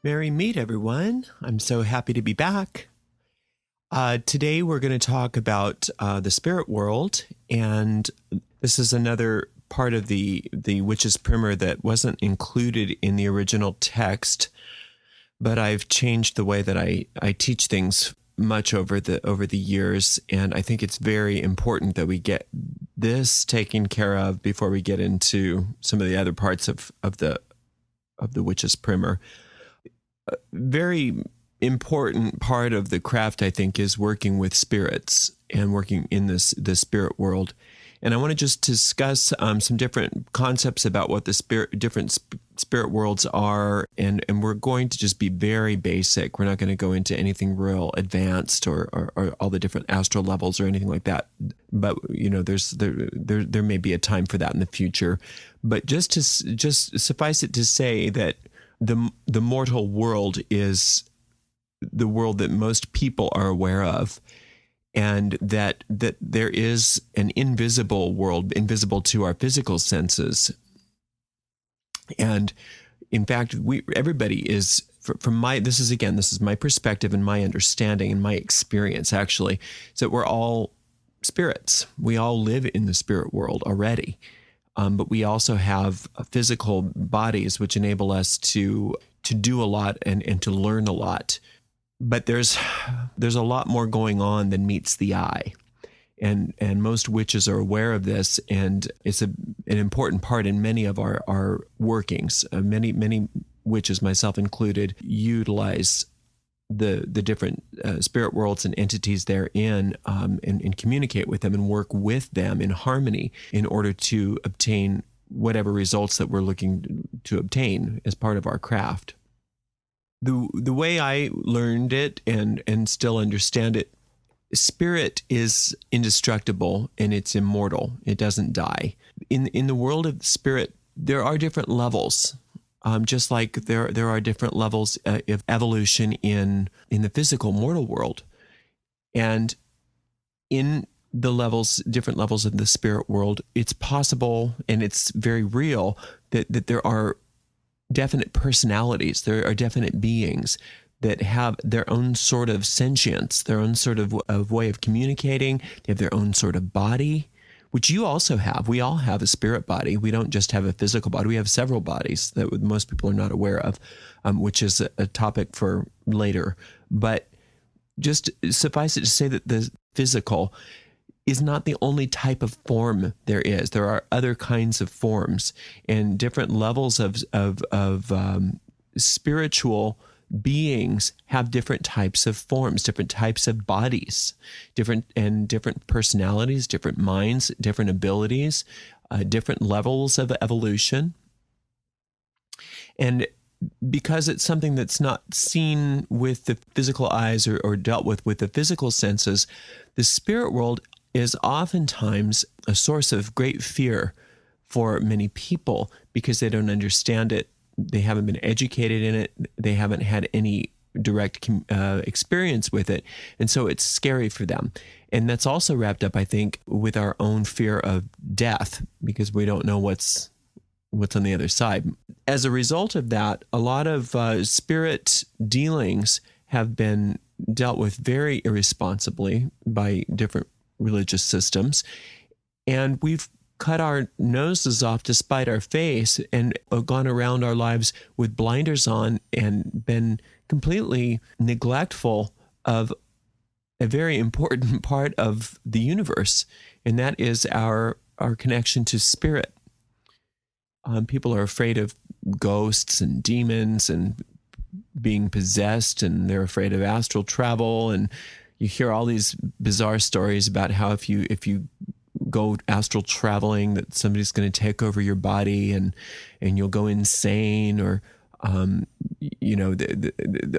Merry meet, everyone. I'm so happy to be back. Today we're going to talk about the spirit world, and this is another part of the Witch's Primer that wasn't included in the original text, but I've changed the way that I teach things much over the years, and I think it's very important that we get this taken care of before we get into some of the other parts of the Witch's Primer. A very important part of the craft, I think, is working with spirits and working in the spirit world. And I want to just discuss some different concepts about what the different spirit worlds are, and we're going to just be very basic. We're not going to go into anything real advanced or all the different astral levels or anything like that. But there may be a time for that in the future. But just suffice it to say that the mortal world is the world that most people are aware of, and that there is an invisible world, invisible to our physical senses. And in fact, everybody is, this is my perspective and my understanding and my experience, actually, is that we're all spirits. We all live in the spirit world already. But we also have physical bodies which enable us to do a lot and to learn a lot. But there's a lot more going on than meets the eye. And most witches are aware of this, and it's an important part in many of our workings. Many witches, myself included, utilize the different spirit worlds and entities therein, and communicate with them and work with them in harmony in order to obtain whatever results that we're looking to obtain as part of our craft. The way I learned it and still understand it, spirit is indestructible and it's immortal. It doesn't die. In the world of spirit, there are different levels. Just like there are different levels of evolution in the physical mortal world. And in the different levels of the spirit world, it's possible and it's very real that there are definite personalities, there are definite beings that have their own sort of sentience, their own sort of way of communicating. They have their own sort of body, which you also have. We all have a spirit body. We don't just have a physical body. We have several bodies that most people are not aware of, which is a topic for later. But just suffice it to say that the physical is not the only type of form there is. There are other kinds of forms and different levels of spiritual beings have different types of forms, different types of bodies, different personalities, different minds, different abilities, different levels of evolution. And because it's something that's not seen with the physical eyes or dealt with the physical senses, the spirit world is oftentimes a source of great fear for many people because they don't understand it. They haven't been educated in it. They haven't had any direct experience with it. And so it's scary for them. And that's also wrapped up, I think, with our own fear of death because we don't know what's on the other side. As a result of that, a lot of spirit dealings have been dealt with very irresponsibly by different religious systems. And we've cut our noses off to spite our face and gone around our lives with blinders on and been completely neglectful of a very important part of the universe, and that is our connection to spirit. People are afraid of ghosts and demons and being possessed, and they're afraid of astral travel, and you hear all these bizarre stories about how if you go astral traveling, that somebody's going to take over your body and you'll go insane, or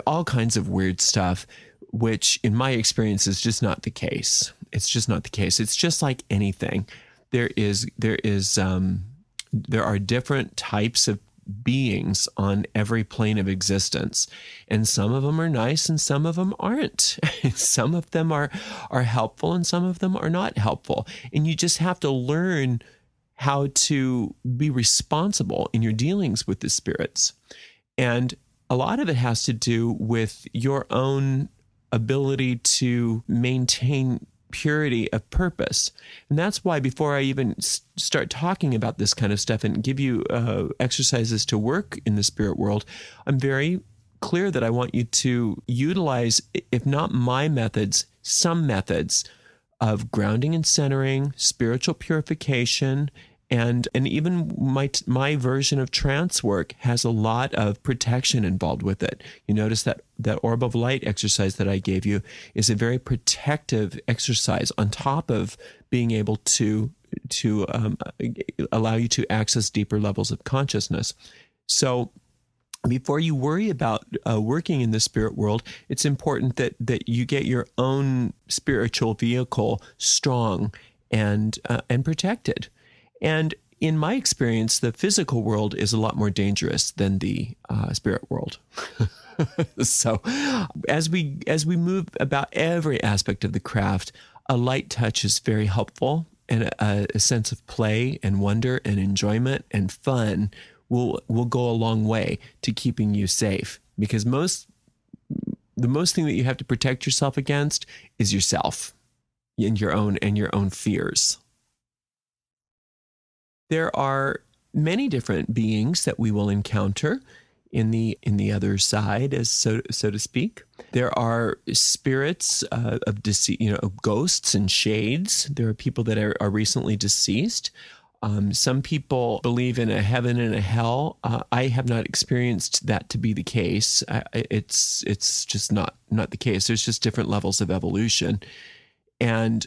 all kinds of weird stuff, which in my experience is just not the case. It's just not the case. It's just like anything. There are different types of beings on every plane of existence, and some of them are nice and some of them aren't. Some of them are helpful and some of them are not helpful, and you just have to learn how to be responsible in your dealings with the spirits. And a lot of it has to do with your own ability to maintain purity of purpose. And that's why before I even start talking about this kind of stuff and give you exercises to work in the spirit world, I'm very clear that I want you to utilize, if not my methods, some methods of grounding and centering, spiritual purification, and even my version of trance work has a lot of protection involved with it. You notice that orb of light exercise that I gave you is a very protective exercise on top of being able to allow you to access deeper levels of consciousness. So before you worry about working in the spirit world, it's important that you get your own spiritual vehicle strong and protected. And in my experience, the physical world is a lot more dangerous than the spirit world. So as we move about every aspect of the craft, a light touch is very helpful, and a sense of play and wonder and enjoyment and fun will go a long way to keeping you safe. Because the most thing that you have to protect yourself against is yourself and your own fears. There are many different beings that we will encounter in the other side, as so to speak. There are spirits of deceit, of ghosts and shades. There are people that are recently deceased. Some people believe in a heaven and a hell. I have not experienced that to be the case. It's just not the case. There's just different levels of evolution. And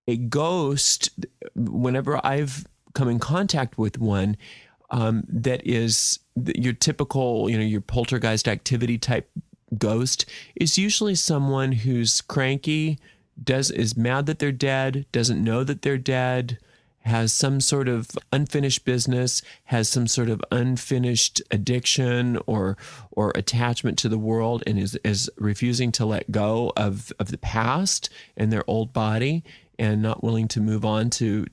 a ghost, whenever I've come in contact with one that is your typical, your poltergeist activity type ghost, is usually someone who's cranky, is mad that they're dead, doesn't know that they're dead, has some sort of unfinished business, has some sort of unfinished addiction or attachment to the world, and is refusing to let go of the past and their old body, and not willing to move on to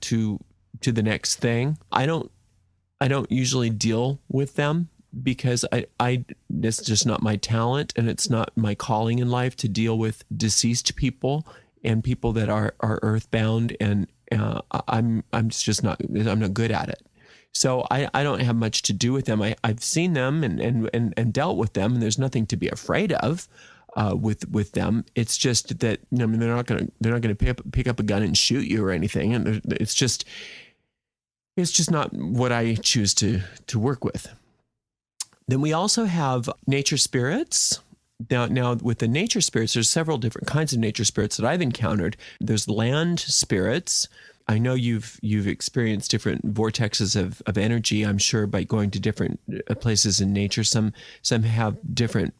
the next thing. I don't usually deal with them because it's just not my talent, and it's not my calling in life to deal with deceased people and people that are earthbound, and I'm not good at it. So I don't have much to do with them. I've seen them and dealt with them, and there's nothing to be afraid of with them. It's just that they're not going to pick up a gun and shoot you or anything, and it's just not what I choose to work with. Then we also have nature spirits. Now, with the nature spirits, there's several different kinds of nature spirits that I've encountered. There's land spirits. I know you've experienced different vortexes of energy, I'm sure, by going to different places in nature. Some have different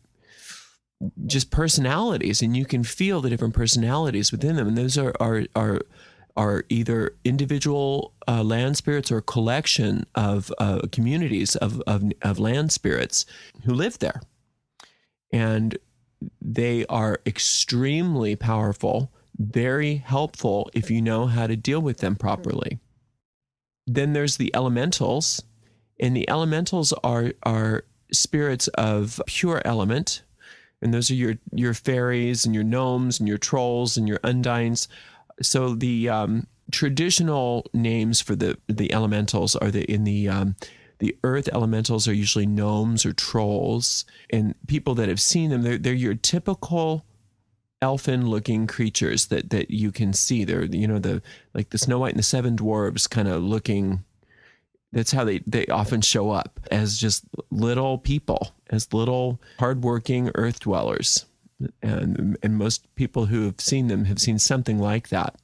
just personalities, and you can feel the different personalities within them. And those are either individual land spirits or a collection of communities of land spirits who live there. And they are extremely powerful, very helpful if you know how to deal with them properly. Then there's the elementals, and the elementals are spirits of pure element, and those are your fairies and your gnomes and your trolls and your undines. So the traditional names for the elementals are the earth elementals are usually gnomes or trolls, and people that have seen them, they're your typical elfin-looking creatures that you can see. They're like the Snow White and the Seven Dwarves kind of looking. That's how they often show up, as just little people, as little hardworking earth dwellers, and most people who have seen them have seen something like that.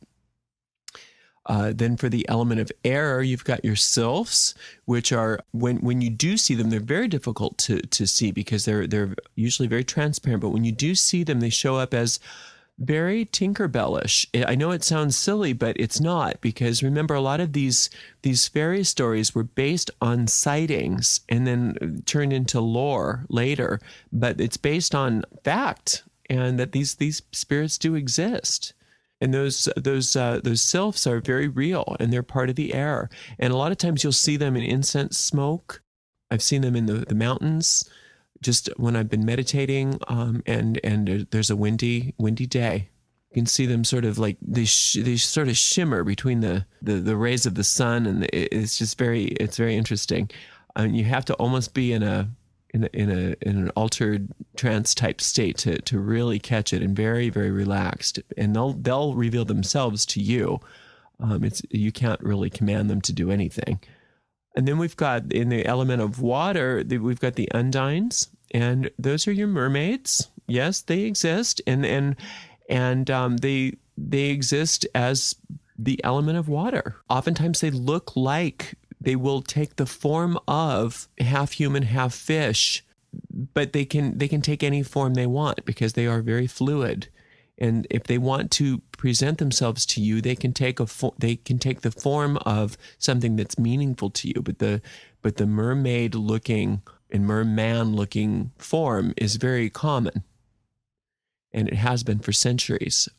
Then for the element of air, you've got your sylphs, which are, when you do see them, they're very difficult to see because they're usually very transparent. But when you do see them, they show up as very Tinkerbellish. I know it sounds silly, but it's not, because remember, a lot of these fairy stories were based on sightings and then turned into lore later. But it's based on fact, and that these spirits do exist. And those sylphs are very real, and they're part of the air. And a lot of times you'll see them in incense smoke. I've seen them in the mountains, just when I've been meditating, and there's a windy day. You can see them sort of like they sort of shimmer between the rays of the sun, and it's just very interesting. You have to almost be in an altered trance type state to really catch it, and very, very relaxed. And they'll reveal themselves to you. You can't really command them to do anything. And then we've got, in the element of water, we've got the undines, and those are your mermaids. Yes, they exist, and they exist as the element of water. Oftentimes they look like they will take the form of half human, half fish, but they can take any form they want because they are very fluid. And if they want to present themselves to you, they can take the form of something that's meaningful to you. But the mermaid looking and merman looking form is very common, and it has been for centuries.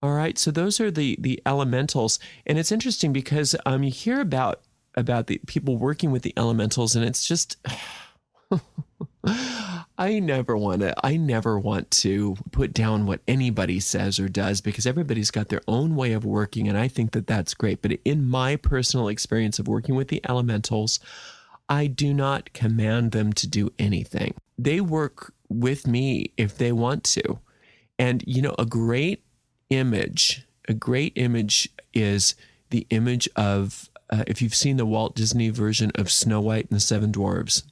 All right, so those are the elementals, and it's interesting because you hear about the people working with the elementals, and it's just I never want to put down what anybody says or does, because everybody's got their own way of working, and I think that that's great. But in my personal experience of working with the elementals, I do not command them to do anything. They work with me if they want to. And a great image is the image of if you've seen the Walt Disney version of Snow White and the Seven Dwarfs.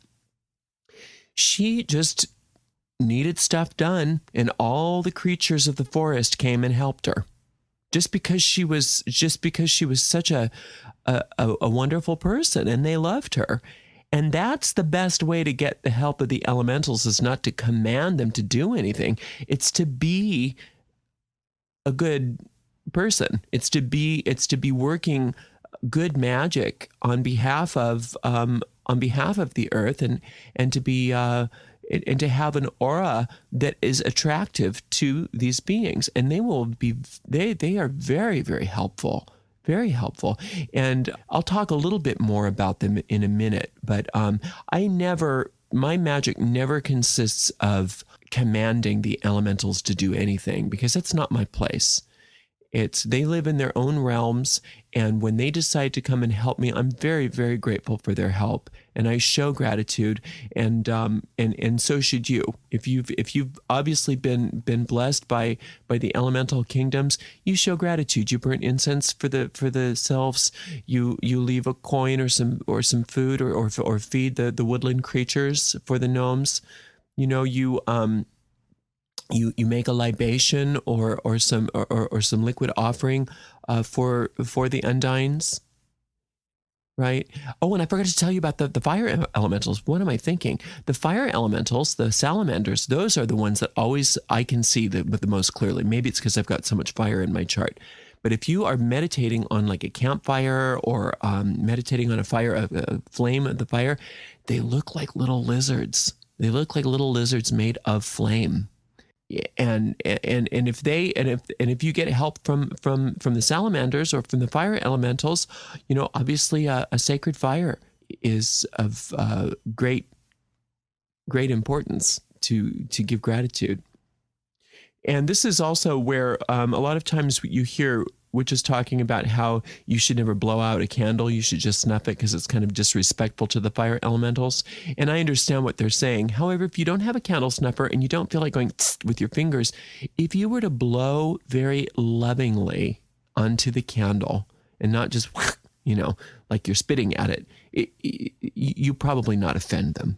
She just needed stuff done, and all the creatures of the forest came and helped her. Just because she was such a wonderful person, and they loved her. And that's the best way to get the help of the elementals, is not to command them to do anything. It's to be a good person. It's to be working good magic on behalf of the earth, and to be and to have an aura that is attractive to these beings. And they are very, very helpful. Very helpful. And I'll talk a little bit more about them in a minute, but my magic never consists of commanding the elementals to do anything, because that's not my place. They live in their own realms, and when they decide to come and help me, I'm very, very grateful for their help, and I show gratitude, and so should you. If you've obviously been blessed by the elemental kingdoms, you show gratitude. You burn incense for the selves. You leave a coin or some food or feed the woodland creatures for the gnomes. You make a libation or some liquid offering for the undines, right? Oh, and I forgot to tell you about the fire elementals. What am I thinking? The fire elementals, the salamanders, those are the ones that always I can see the most clearly. Maybe it's because I've got so much fire in my chart. But if you are meditating on like a campfire, or meditating on a flame of the fire, they look like little lizards. They look like little lizards made of flame. And if you get help from the salamanders or from the fire elementals, obviously a sacred fire is of great importance to give gratitude. And this is also where a lot of times you hear witches talking about how you should never blow out a candle. You should just snuff it because it's kind of disrespectful to the fire elementals. And I understand what they're saying. However, if you don't have a candle snuffer and you don't feel like going with your fingers, if you were to blow very lovingly onto the candle and not just, like you're spitting at it, you probably not offend them.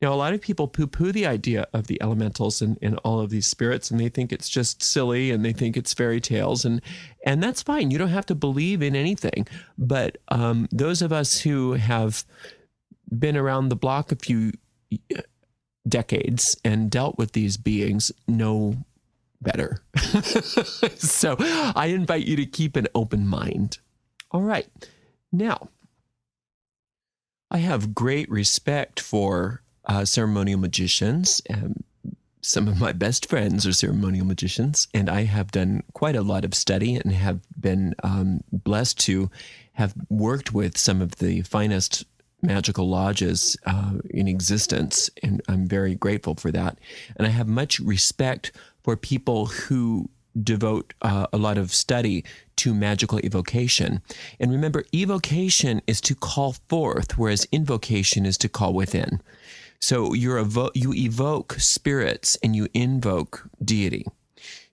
Now, a lot of people poo-poo the idea of the elementals and all of these spirits, and they think it's just silly, and they think it's fairy tales, and that's fine. You don't have to believe in anything. But those of us who have been around the block a few decades and dealt with these beings know better. So I invite you to keep an open mind. All right. Now, I have great respect for ceremonial magicians. Some of my best friends are ceremonial magicians, and I have done quite a lot of study and have been blessed to have worked with some of the finest magical lodges in existence, and I'm very grateful for that. And I have much respect for people who devote a lot of study to magical evocation. And remember, evocation is to call forth, whereas invocation is to call within. So you evoke spirits and you invoke deity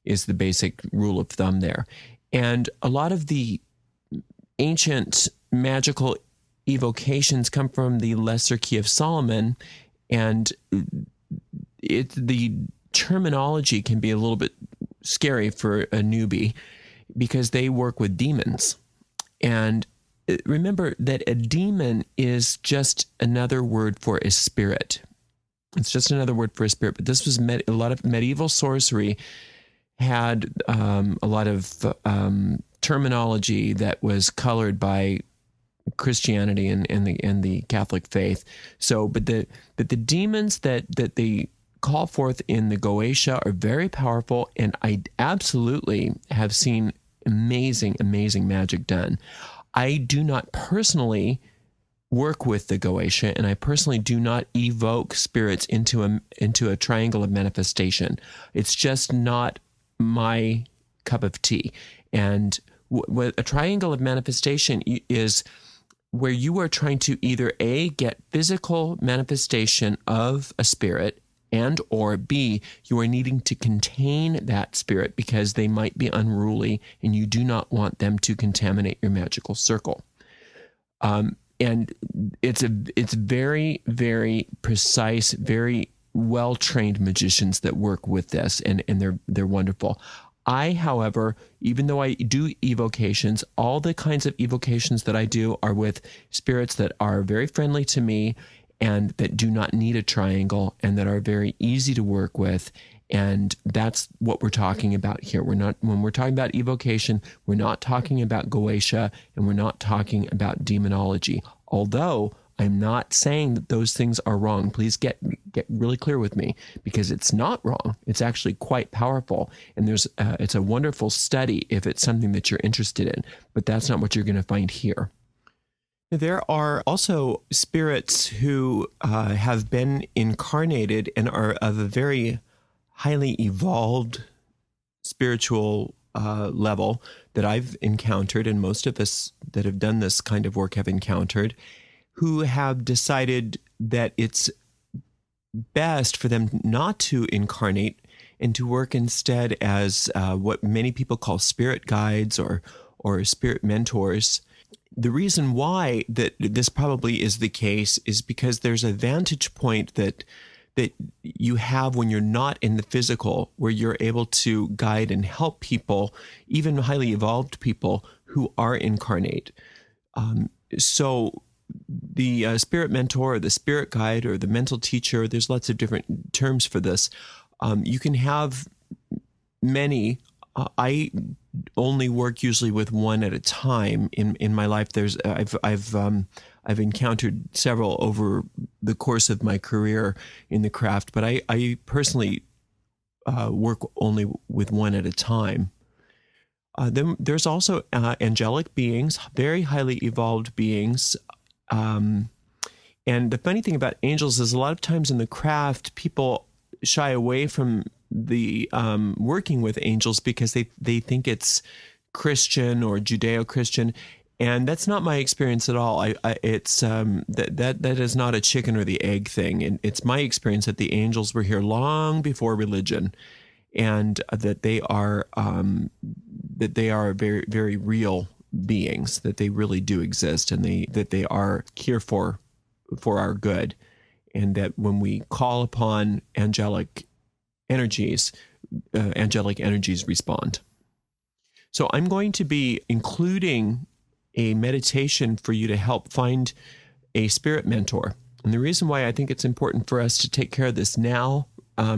is the basic rule of thumb there. And a lot of the ancient magical evocations come from the Lesser Key of Solomon, and the terminology can be a little bit scary for a newbie because they work with demons. And remember that a demon is just another word for a spirit. It's just another word for a spirit. But this was a lot of medieval sorcery had a lot of terminology that was colored by Christianity and the Catholic faith. So, but the demons that they call forth in the Goetia are very powerful, and I absolutely have seen amazing magic done. I do not personally work with the Goetia, and I personally do not evoke spirits into a triangle of manifestation. It's just not my cup of tea. And what a triangle of manifestation is where you are trying to either A, get physical manifestation of a spirit, and or B, you are needing to contain that spirit because they might be unruly and you do not want them to contaminate your magical circle. And it's very, very precise, very well-trained magicians that work with this, and they're wonderful. I, however, even though I do evocations, all the kinds of evocations that I do are with spirits that are very friendly to me and that do not need a triangle and that are very easy to work with. And that's what we're talking about here. When we're talking about evocation, we're not talking about Goetia and we're not talking about demonology. Although I'm not saying that those things are wrong. Please get really clear with me, because it's not wrong. It's actually quite powerful. And it's a wonderful study if it's something that you're interested in, but that's not what you're going to find here. There are also spirits who have been incarnated and are of a very highly evolved spiritual level that I've encountered, and most of us that have done this kind of work have encountered, who have decided that it's best for them not to incarnate and to work instead as what many people call spirit guides or spirit mentors. The reason why that this probably is the case is because there's a vantage point that you have when you're not in the physical, where you're able to guide and help people, even highly evolved people who are incarnate. So the spirit mentor, or the spirit guide, or the mental teacher, there's lots of different terms for this. You can have many. I only work usually with one at a time in my life. I've encountered several over the course of my career in the craft, but I personally work only with one at a time. Then there's also angelic beings, very highly evolved beings. And the funny thing about angels is a lot of times in the craft, people shy away from the working with angels because they think it's Christian or Judeo-Christian, and that's not my experience at all. It's that is not a chicken or the egg thing, and it's my experience that the angels were here long before religion, and that they are very, very real beings, that they really do exist, and that they are here for our good, and that when we call upon angelic energies respond. So I'm going to be including a meditation for you to help find a spirit mentor. And the reason why I think it's important for us to take care of this now,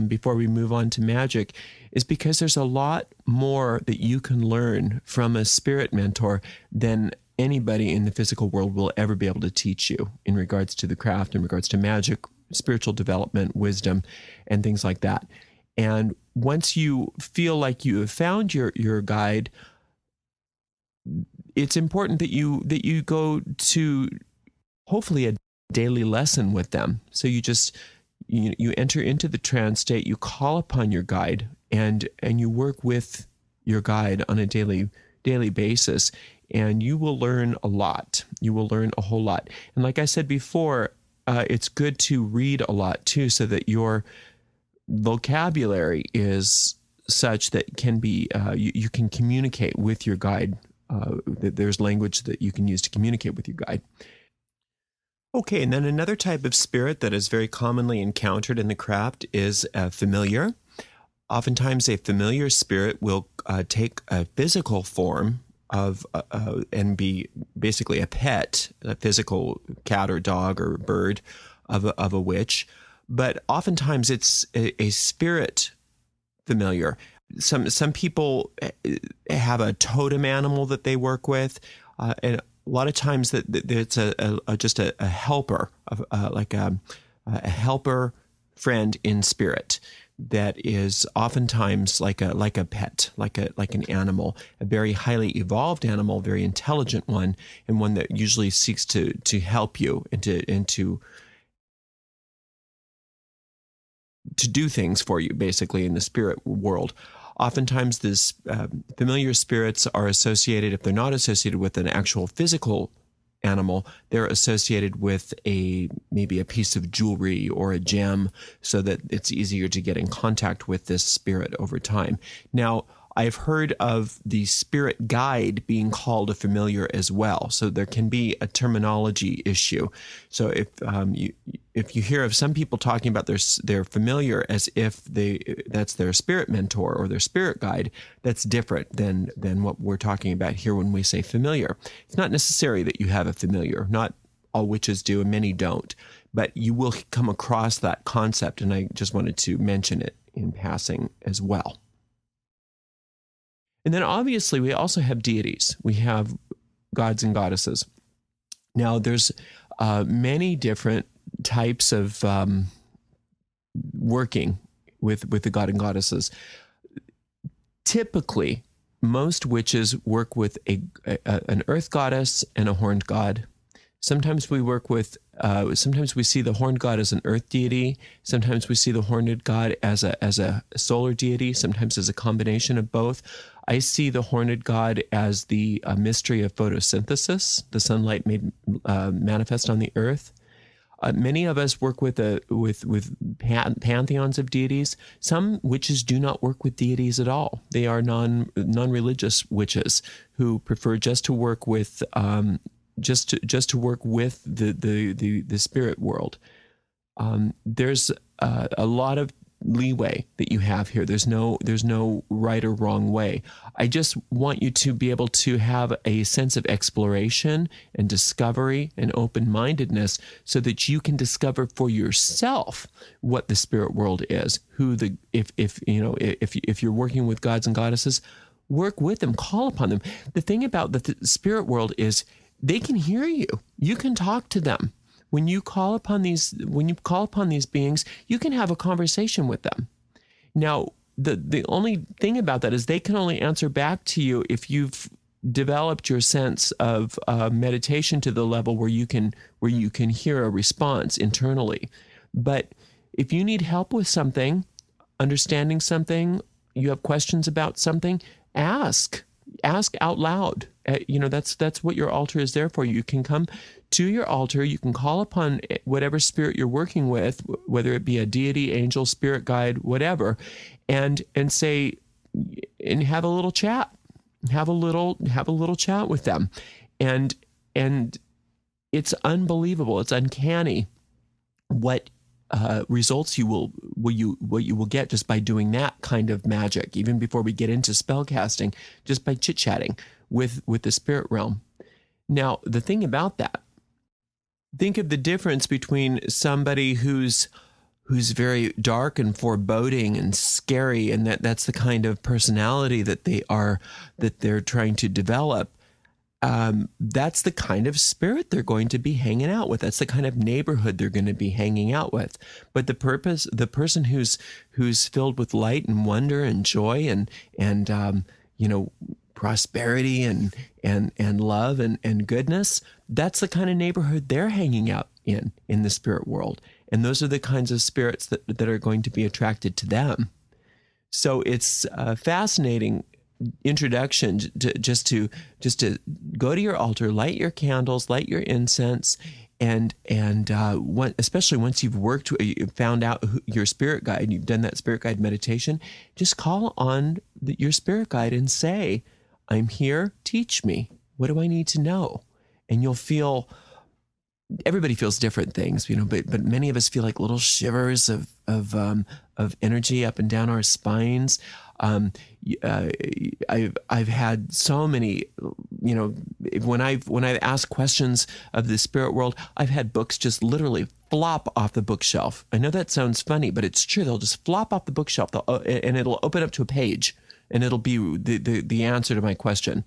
before we move on to magic, is because there's a lot more that you can learn from a spirit mentor than anybody in the physical world will ever be able to teach you in regards to the craft, in regards to magic, spiritual development, wisdom, and things like that. And once you feel like you have found your guide, it's important that you go to hopefully a daily lesson with them. So you enter into the trance state, you call upon your guide, and you work with your guide on a daily basis, and you will learn a lot. You will learn a whole lot. And like I said before, it's good to read a lot too, so that your vocabulary is such that can be you can communicate with your guide. There's language that you can use to communicate with your guide. Okay, and then another type of spirit that is very commonly encountered in the craft is a familiar. Oftentimes, a familiar spirit will take a physical form of and be basically a pet, a physical cat or dog or bird of a witch. But oftentimes, it's a spirit familiar. Some people have a totem animal that they work with, and a lot of times that it's just a helper, like a helper friend in spirit that is oftentimes like a pet, like an animal, a very highly evolved animal, very intelligent one, and one that usually seeks to help you and to do things for you, basically, in the spirit world. Oftentimes, this familiar spirits are associated, if they're not associated with an actual physical animal, they're associated with maybe a piece of jewelry or a gem, so that it's easier to get in contact with this spirit over time. Now, I've heard of the spirit guide being called a familiar as well, so there can be a terminology issue. So if you hear of some people talking about their familiar as if that's their spirit mentor or their spirit guide, that's different than what we're talking about here when we say familiar. It's not necessary that you have a familiar. Not all witches do, and many don't, but you will come across that concept, and I just wanted to mention it in passing as well. And then obviously we also have deities. We have gods and goddesses. Now there's many different types of working with the god and goddesses. Typically, most witches work with an earth goddess and a horned god. Sometimes we work with, sometimes we see the horned god as an earth deity. Sometimes we see the horned god as a solar deity. Sometimes as a combination of both. I see the horned god as the mystery of photosynthesis, the sunlight made manifest on the earth. Many of us work with pantheons of deities. Some witches do not work with deities at all. They are non-religious witches who prefer just to work with just to work with the spirit world. There's a lot of leeway that you have here. There's no right or wrong way. I just want you to be able to have a sense of exploration and discovery and open-mindedness, so that you can discover for yourself what the spirit world is. If you're working with gods and goddesses, work with them, call upon them. The thing about the spirit world is they can hear you. You can talk to them. When you call upon these beings, you can have a conversation with them. Now, the only thing about that is they can only answer back to you if you've developed your sense of meditation to the level where you can hear a response internally. But if you need help with something, understanding something, you have questions about something, ask out loud. That's what your altar is there for. You can come to your altar, you can call upon whatever spirit you're working with, whether it be a deity, angel, spirit guide, whatever, and say, and have a little chat. Have a little chat with them. And it's unbelievable. It's uncanny what results you will get just by doing that kind of magic, even before we get into spell casting, just by chit-chatting with the spirit realm. Now, the thing about that, think of the difference between somebody who's very dark and foreboding and scary, and that's the kind of personality that they're trying to develop. That's the kind of spirit they're going to be hanging out with. That's the kind of neighborhood they're going to be hanging out with. But the person who's filled with light and wonder and joy and prosperity and love and goodness, that's the kind of neighborhood they're hanging out in the spirit world. And those are the kinds of spirits that are going to be attracted to them. So it's a fascinating introduction just to go to your altar, light your candles, light your incense, and especially once you've found out your spirit guide, you've done that spirit guide meditation, just call on your spirit guide and say, I'm here, teach me. What do I need to know? And you'll feel, everybody feels different things, but many of us feel like little shivers of energy up and down our spines. I've had so many, when I've asked questions of the spirit world, I've had books just literally flop off the bookshelf. I know that sounds funny, but it's true. They'll just flop off the bookshelf, and it'll open up to a page, and it'll be the answer to my question.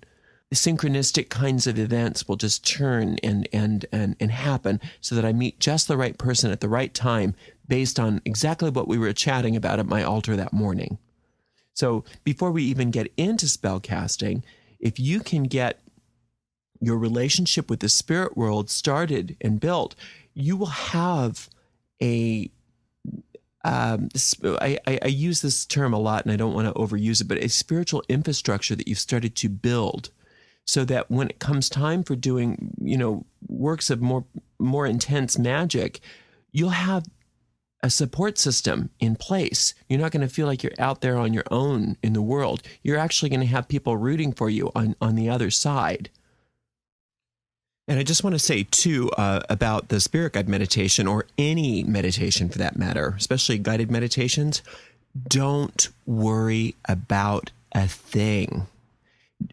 Synchronistic kinds of events will just turn and happen so that I meet just the right person at the right time based on exactly what we were chatting about at my altar that morning. So before we even get into spell casting, if you can get your relationship with the spirit world started and built, you will have I use this term a lot and I don't want to overuse it, but a spiritual infrastructure that you've started to build, so that when it comes time for doing, works of more intense magic, you'll have a support system in place. You're not going to feel like you're out there on your own in the world. You're actually going to have people rooting for you on the other side. And I just want to say, too, about the spirit guide meditation, or any meditation for that matter, especially guided meditations, don't worry about a thing.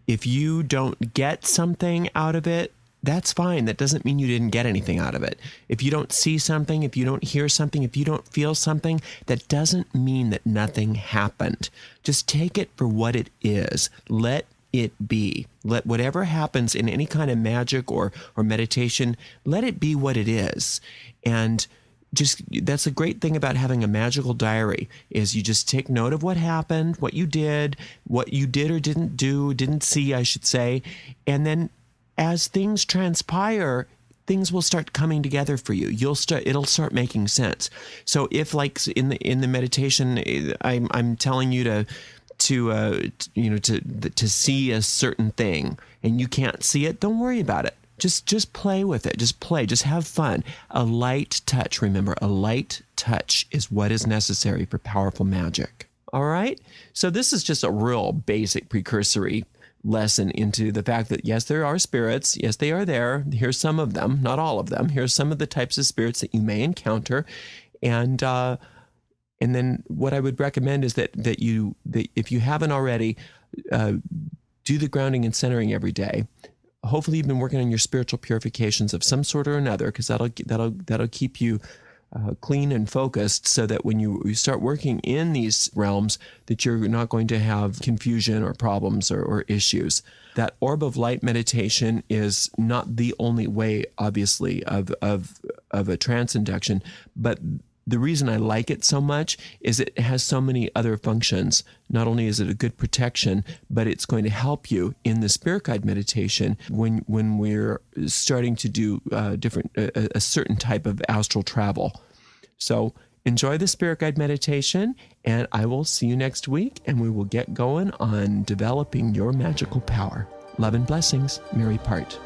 If you don't get something out of it, that's fine. That doesn't mean you didn't get anything out of it. If you don't see something, if you don't hear something, if you don't feel something, that doesn't mean that nothing happened. Just take it for what it is. Let it be. Let whatever happens in any kind of magic or meditation, let it be what it is. And that's a great thing about having a magical diary, is you just take note of what happened, what you did or didn't see, I should say. And then as things transpire, things will start coming together for you. It'll start making sense. So if, like, in the meditation, I'm telling you to see a certain thing and you can't see it, don't worry about it. Just play with it. Just play. Just have fun. A light touch. Remember, a light touch is what is necessary for powerful magic. All right? So this is just a real basic precursory lesson into the fact that, yes, there are spirits. Yes, they are there. Here's some of them, not all of them. Here's some of the types of spirits that you may encounter. And then what I would recommend is that if you haven't already, do the grounding and centering every day. Hopefully you've been working on your spiritual purifications of some sort or another, because that'll keep you clean and focused, so that when you start working in these realms, that you're not going to have confusion or problems or issues. That orb of light meditation is not the only way, obviously, of a trance induction, but the reason I like it so much is it has so many other functions. Not only is it a good protection, but it's going to help you in the spirit guide meditation when we're starting to do a certain type of astral travel. So enjoy the spirit guide meditation, and I will see you next week, and we will get going on developing your magical power. Love and blessings, Mary Part.